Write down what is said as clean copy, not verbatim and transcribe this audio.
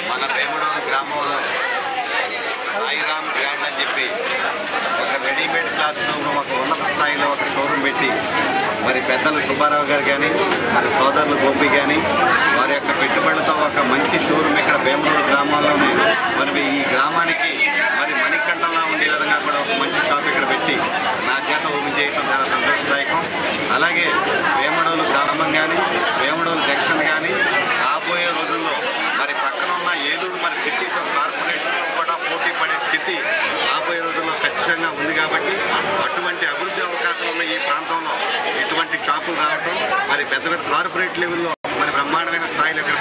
మన వేమడోలు గ్రామంలో సాయిరామ్ గ్రాండ్ అని చెప్పి ఒక రెడీమేడ్ క్లాస్లో ఒక ఉన్నత స్థాయిలో ఒక షోరూమ్ పెట్టి మరి పెద్దలు సుబ్బారావు గారు కానీ మరి సోదరులు గోపి కానీ వారి యొక్క పెట్టుబడులతో ఒక మంచి షోరూమ్ ఇక్కడ వేమడోలు గ్రామంలోనే మరి ఈ గ్రామానికి మరి మణికంఠంలా ఉండే విధంగా కూడా ఒక మంచి షాప్ ఇక్కడ పెట్టి నా చేత ఓపెన్ చేయడం చాలా సంతోషదాయకం. అలాగే వేమడోలు గ్రామం కానీ వేమడోలు జంక్షన్ కానీ రాబోయే రోజుల్లో మరి పక్కన ఉన్న ఏలూరు మరి సిటీతో కార్పొరేషన్లో కూడా పోటీ పడే స్థితి రాబోయే రోజుల్లో ఖచ్చితంగా ఉంది. కాబట్టి అటువంటి అభివృద్ధి అవకాశాలు ఉన్న ఈ ప్రాంతంలో ఇటువంటి షాపులు రావడం మరి పెద్ద పెద్ద కార్పొరేట్ లెవెల్లో మరి బ్రహ్మాండమైన స్థాయిలో ఇక్కడ